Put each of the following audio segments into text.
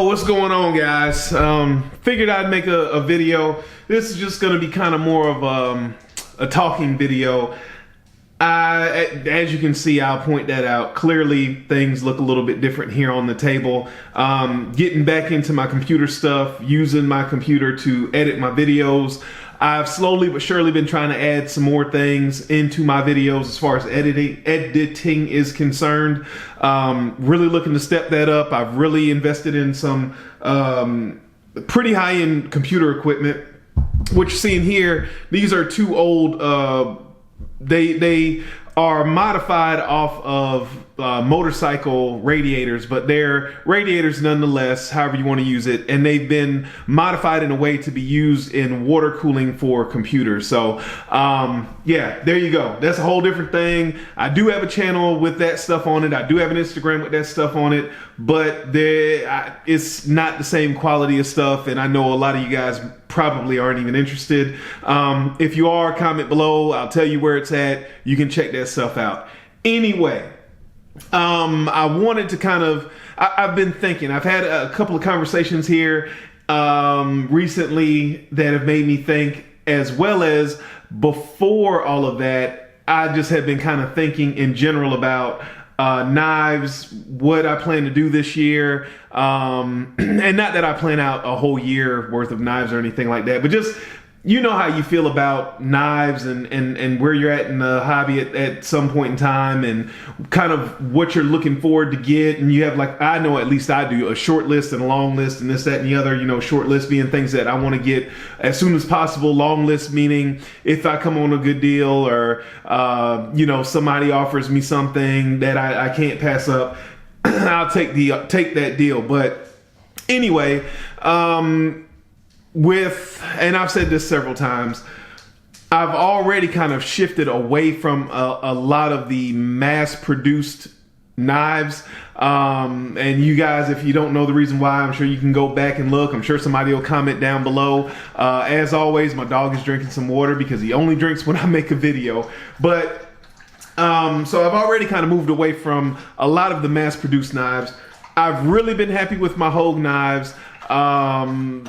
what's going on, guys? Figured I'd make a video. This is just going to be kind of more of a talking video. As you can see, I'll point that out. Clearly, things look a little bit different here on the table. Getting back into my computer stuff, using my computer to edit my videos. I've slowly but surely been trying to add some more things into my videos as far as editing is concerned. Really looking to step that up. I've really invested in some pretty high-end computer equipment. What you're seeing here, these are two old, they are modified off of motorcycle radiators, but they're radiators nonetheless, however you want to use it, and they've been modified in a way to be used in water cooling for computers. So yeah, there you go. That's a whole different thing. I do have a channel with that stuff on it. I do have an Instagram with that stuff on it, but it's not the same quality of stuff, and I know a lot of you guys probably aren't even interested. If you are, comment below. I'll tell you where it's at. You can check that stuff out. Anyway, I wanted to kind of, I've been thinking, I've had a couple of conversations here recently that have made me think, as well as before all of that, I just have been kind of thinking in general about knives, what I plan to do this year. And not that I plan out a whole year worth of knives or anything like that, but just, you know how you feel about knives and where you're at in the hobby at some point in time, and kind of what you're looking forward to get. And you have, like, I know at least I do, a short list and a long list and this, that, and the other. You know, short list being things that I want to get as soon as possible. Long list meaning if I come on a good deal, or you know, somebody offers me something that I can't pass up, I'll take that deal. But anyway, and I've said this several times, I've already kind of shifted away from a lot of the mass-produced knives. And you guys, if you don't know the reason why, I'm sure you can go back and look. I'm sure somebody will comment down below. As always, my dog is drinking some water because he only drinks when I make a video. But so I've already kind of moved away from a lot of the mass-produced knives. I've really been happy with my Hogue knives. The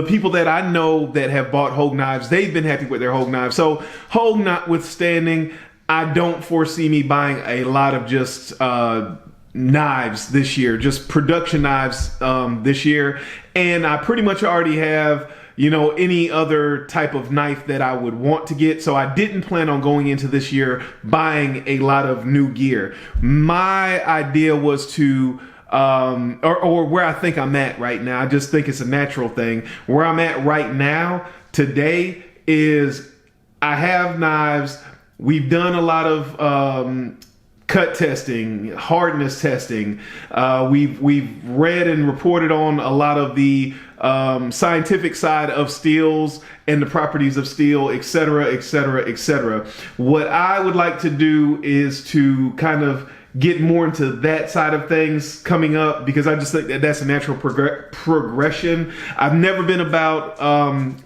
people that I know that have bought Hogue knives, they've been happy with their Hogue knives. So Hogue notwithstanding, I don't foresee me buying a lot of just knives this year, just production knives this year. And I pretty much already have, you know, any other type of knife that I would want to get. So I didn't plan on going into this year buying a lot of new gear. My idea was to or where I think I'm at right now. I just think it's a natural thing. Where I'm at right now today is I have knives. We've done a lot of cut testing, hardness testing. We've read and reported on a lot of the scientific side of steels and the properties of steel, etc., etc., etc. What I would like to do is to kind of get more into that side of things coming up, because I just think that that's a natural progression. I've never been about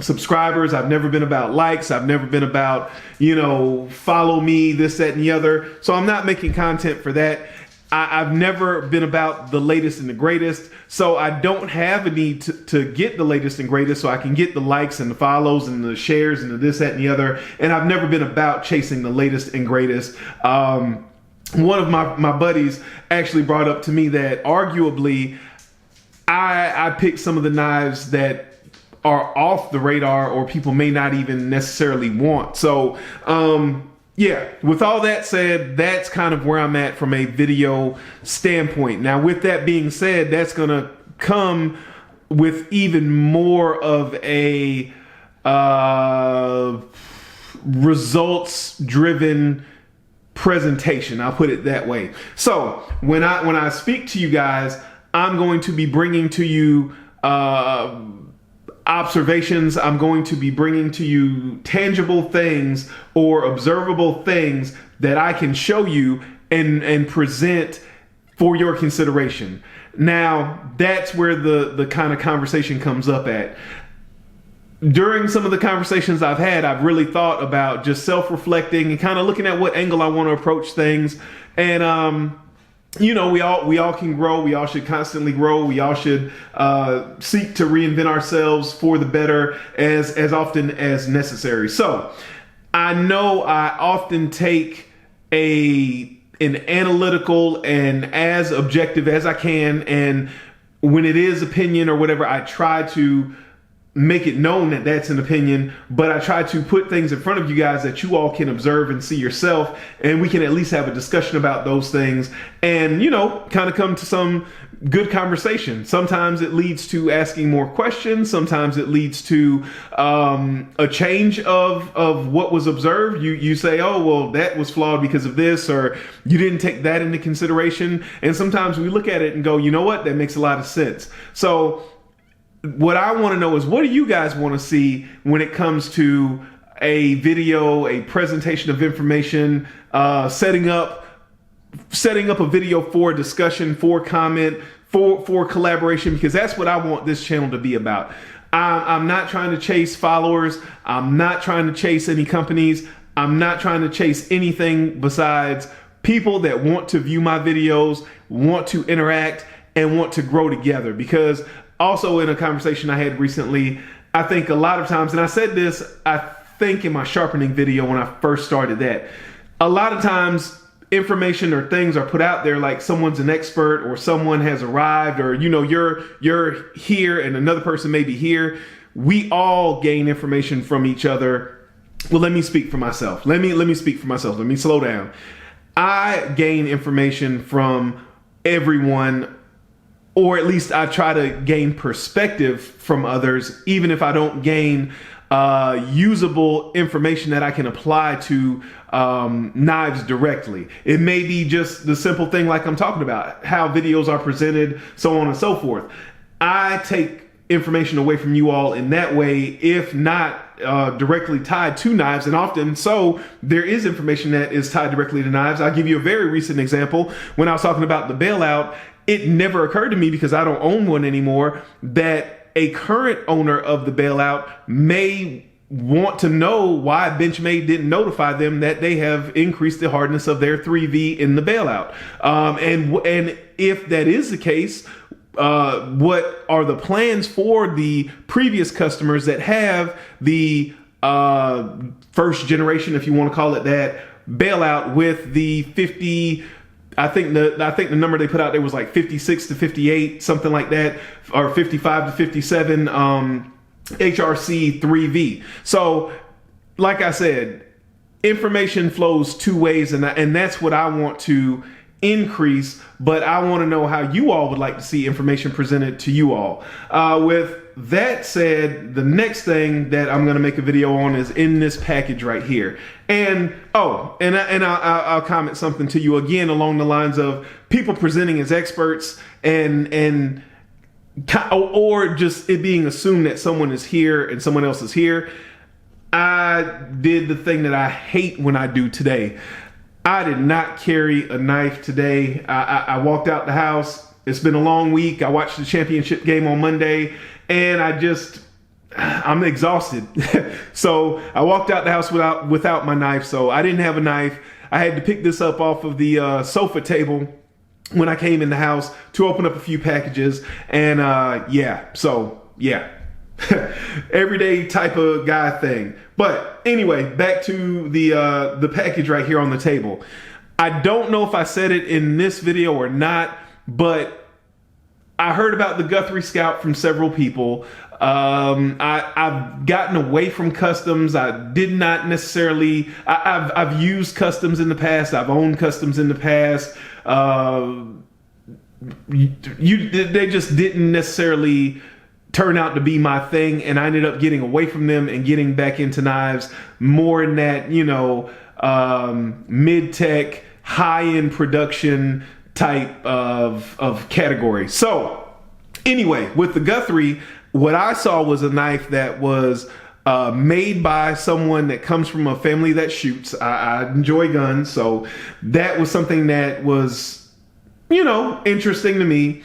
subscribers. I've never been about likes. I've never been about, you know, follow me, this, that, and the other. So I'm not making content for that. I've never been about the latest and the greatest. So I don't have a need to get the latest and greatest so I can get the likes and the follows and the shares and the this, that, and the other. And I've never been about chasing the latest and greatest. One of my buddies actually brought up to me that arguably I picked some of the knives that are off the radar, or people may not even necessarily want. So yeah, with all that said, that's kind of where I'm at from a video standpoint. Now, with that being said, that's gonna come with even more of a results driven presentation. I'll put it that way. So when I speak to you guys, I'm going to be bringing to you observations. I'm going to be bringing to you tangible things or observable things that I can show you and present for your consideration. Now, that's where the kind of conversation comes up at. During some of the conversations I've had, I've really thought about just self-reflecting and kind of looking at what angle I want to approach things. And we all can grow. We all should constantly grow. We all should seek to reinvent ourselves for the better as often as necessary. So I know I often take an analytical and as objective as I can, and when it is opinion or whatever, I try to make it known that that's an opinion, but I try to put things in front of you guys that you all can observe and see yourself, and we can at least have a discussion about those things and, kind of come to some good conversation. Sometimes it leads to asking more questions. Sometimes it leads to a change of what was observed. You say, oh, well, that was flawed because of this, or you didn't take that into consideration. And sometimes we look at it and go, you know what, that makes a lot of sense. So what I want to know is, what do you guys want to see when it comes to a video, a presentation of information, setting up a video for discussion, for comment, for collaboration, because that's what I want this channel to be about. I'm not trying to chase followers. I'm not trying to chase any companies. I'm not trying to chase anything besides people that want to view my videos, want to interact, and want to grow together. Because also, in a conversation I had recently, I think a lot of times, and I said this, I think in my sharpening video when I first started that, a lot of times information or things are put out there like someone's an expert or someone has arrived, or you're here and another person may be here. We all gain information from each other. Well, let me speak for myself. Let me speak for myself. Let me slow down. I gain information from everyone, or at least I try to gain perspective from others, even if I don't gain usable information that I can apply to knives directly. It may be just the simple thing like I'm talking about, how videos are presented, so on and so forth. I take information away from you all in that way, if not directly tied to knives, and often so there is information that is tied directly to knives. I'll give you a very recent example. When I was talking about the bailout, it never occurred to me, because I don't own one anymore, that a current owner of the bailout may want to know why Benchmade didn't notify them that they have increased the hardness of their 3V in the bailout. And if that is the case, what are the plans for the previous customers that have the first generation, if you want to call it that, bailout with the 50? I think the number they put out there was like 56 to 58, something like that, or 55 to 57 HRC 3V. So, like I said, information flows two ways, and that's what I want to increase. But I want to know how you all would like to see information presented to you all. With that said, the next thing that I'm going to make a video on is in this package right here. And I'll comment something to you again along the lines of people presenting as experts and or just it being assumed that someone is here and someone else is here. I did the thing that I hate when I do today. I did not carry a knife today. I walked out the house. It's been a long week. I watched the championship game on Monday, and I'm exhausted. So I walked out the house without my knife. So I didn't have a knife. I had to pick this up off of the sofa table when I came in the house to open up a few packages. And everyday type of guy thing. But anyway, back to the package right here on the table. I don't know if I said it in this video or not, but I heard about the Guthrie Scout from several people. I've gotten away from customs. I did not necessarily. I've used customs in the past. I've owned customs in the past. They just didn't necessarily turn out to be my thing, and I ended up getting away from them and getting back into knives more in that, mid-tech, high-end production type of category. So anyway, with the Guthrie, what I saw was a knife that was made by someone that comes from a family that shoots. I enjoy guns, so that was something that was, interesting to me.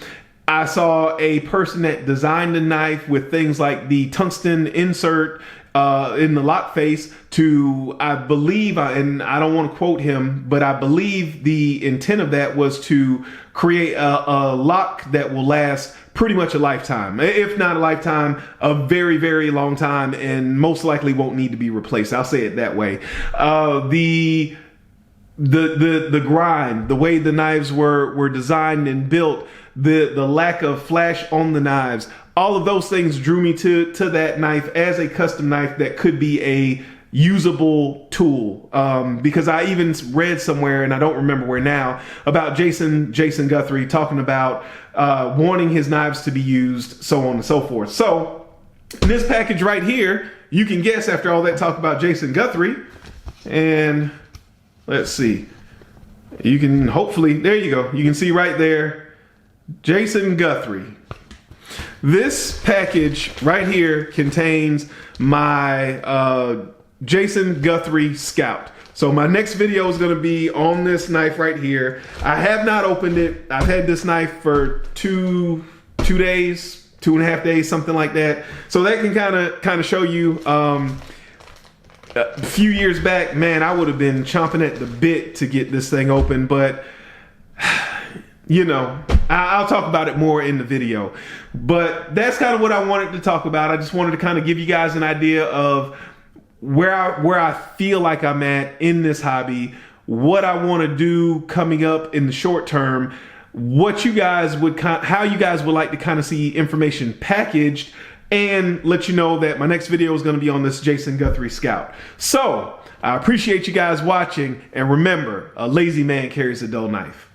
I saw a person that designed the knife with things like the tungsten insert in the lock face to, I believe, and I don't want to quote him, but I believe the intent of that was to create a lock that will last pretty much a lifetime. If not a lifetime, a very, very long time, and most likely won't need to be replaced. I'll say it that way. The grind, the way the knives were designed and built, the lack of flash on the knives, all of those things drew me to that knife as a custom knife that could be a usable tool. Because I even read somewhere, and I don't remember where now, about Jason Guthrie talking about wanting his knives to be used, so on and so forth. So in this package right here, you can guess after all that talk about Jason Guthrie, and let's see, you can hopefully, there you go, you can see right there, Jason Guthrie. This package right here contains my Jason Guthrie Scout. So my next video is going to be on this knife right here. I have not opened it. I've had this knife for two days, 2.5 days, something like that. So that can kind of show you. A few years back, man, I would have been chomping at the bit to get this thing open, but you know, I'll talk about it more in the video. But that's kind of what I wanted to talk about. I just wanted to kind of give you guys an idea of where I feel like I'm at in this hobby, what I want to do coming up in the short term, what you guys would how you guys would like to kind of see information packaged, and let you know that my next video is going to be on this Jason Guthrie Scout. So I appreciate you guys watching, and remember, a lazy man carries a dull knife.